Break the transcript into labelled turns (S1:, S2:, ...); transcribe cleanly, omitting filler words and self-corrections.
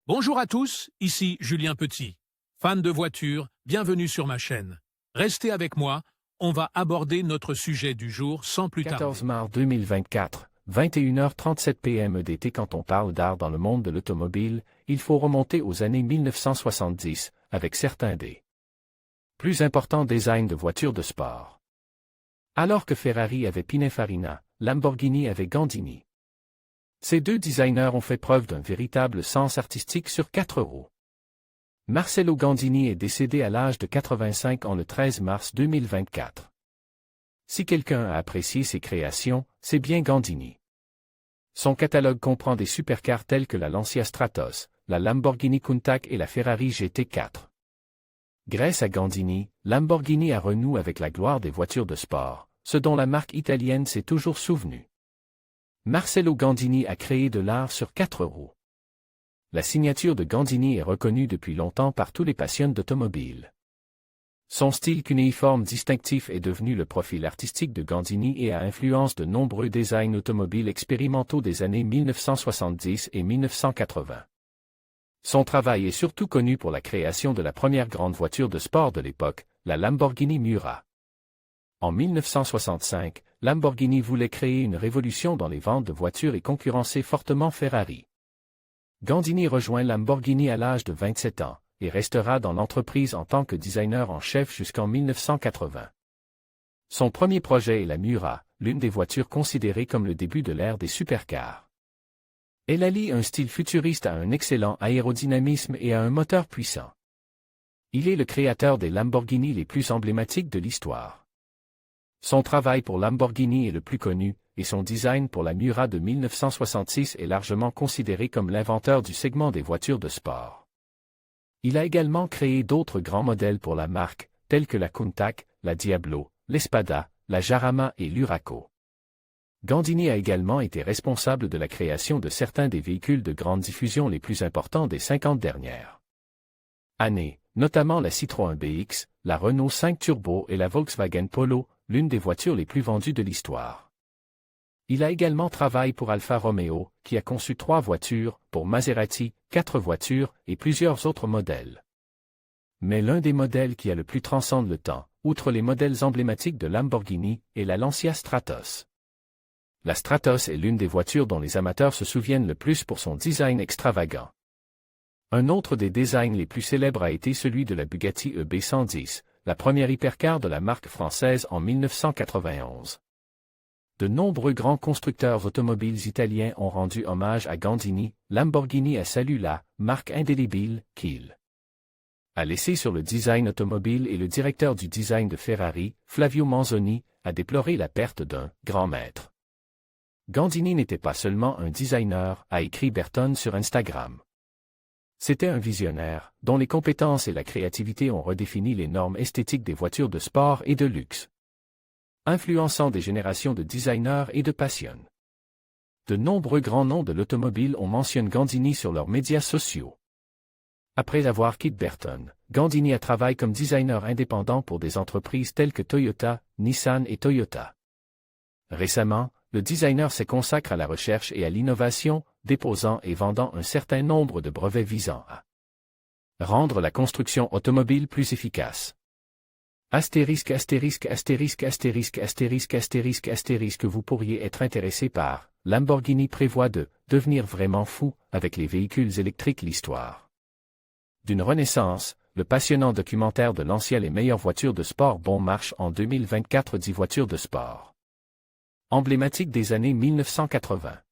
S1: Bonjour à tous, ici Julien Petit. Fan de voitures, bienvenue sur ma chaîne. Restez avec moi, on va aborder notre sujet du jour sans plus tarder.
S2: 14 mars 2024, 21h37 PM d'été. Quand on parle d'art dans le monde de l'automobile, il faut remonter aux années 1970, avec certains des plus importants designs de voitures de sport. Alors que Ferrari avait Pininfarina, Lamborghini avait Gandini. Ces deux designers ont fait preuve d'un véritable sens artistique sur 4 roues. Marcello Gandini est décédé à l'âge de 85 ans le 13 mars 2024. Si quelqu'un a apprécié ses créations, c'est bien Gandini. Son catalogue comprend des supercars tels que la Lancia Stratos, la Lamborghini Countach et la Ferrari GT4. Grâce à Gandini, Lamborghini a renoué avec la gloire des voitures de sport, ce dont la marque italienne s'est toujours souvenue. Marcello Gandini a créé de l'art sur 4 roues. La signature de Gandini est reconnue depuis longtemps par tous les passionnés d'automobile. Son style cunéiforme distinctif est devenu le profil artistique de Gandini et a influencé de nombreux designs automobiles expérimentaux des années 1970 et 1980. Son travail est surtout connu pour la création de la première grande voiture de sport de l'époque, la Lamborghini Miura. En 1965, Lamborghini voulait créer une révolution dans les ventes de voitures et concurrencer fortement Ferrari. Gandini rejoint Lamborghini à l'âge de 27 ans, et restera dans l'entreprise en tant que designer en chef jusqu'en 1980. Son premier projet est la Miura, l'une des voitures considérées comme le début de l'ère des supercars. Elle allie un style futuriste à un excellent aérodynamisme et à un moteur puissant. Il est le créateur des Lamborghini les plus emblématiques de l'histoire. Son travail pour Lamborghini est le plus connu, et son design pour la Miura de 1966 est largement considéré comme l'inventeur du segment des voitures de sport. Il a également créé d'autres grands modèles pour la marque, tels que la Countach, la Diablo, l'Espada, la Jarama et l'Huraco. Gandini a également été responsable de la création de certains des véhicules de grande diffusion les plus importants des 50 dernières années, notamment la Citroën BX, la Renault 5 Turbo et la Volkswagen Polo, l'une des voitures les plus vendues de l'histoire. Il a également travaillé pour Alfa Romeo, qui a conçu 3 voitures, pour Maserati, 4 voitures et plusieurs autres modèles. Mais l'un des modèles qui a le plus transcende le temps, outre les modèles emblématiques de Lamborghini, est la Lancia Stratos. La Stratos est l'une des voitures dont les amateurs se souviennent le plus pour son design extravagant. Un autre des designs les plus célèbres a été celui de la Bugatti EB110, la première hypercar de la marque française en 1991. De nombreux grands constructeurs automobiles italiens ont rendu hommage à Gandini. Lamborghini a salué la marque indélébile qu'il a laissée sur le design automobile et le directeur du design de Ferrari, Flavio Manzoni, a déploré la perte d'un grand maître. Gandini n'était pas seulement un designer, a écrit Bertone sur Instagram. C'était un visionnaire, dont les compétences et la créativité ont redéfini les normes esthétiques des voitures de sport et de luxe, influençant des générations de designers et de passionnés. De nombreux grands noms de l'automobile ont mentionné Gandini sur leurs médias sociaux. Après avoir quitté Bertone, Gandini a travaillé comme designer indépendant pour des entreprises telles que Toyota, Nissan et Toyota. Récemment, le designer s'est consacré à la recherche et à l'innovation, déposant et vendant un certain nombre de brevets visant à rendre la construction automobile plus efficace. Astérisque astérisque astérisque astérisque astérisque astérisque astérisque. Vous pourriez être intéressé par Lamborghini prévoit de devenir vraiment fou avec les véhicules électriques. L'histoire d'une renaissance, le passionnant documentaire de Lancia Les meilleures voitures de sport bon marche en 2024. 10 voitures de sport emblématiques des années 1980.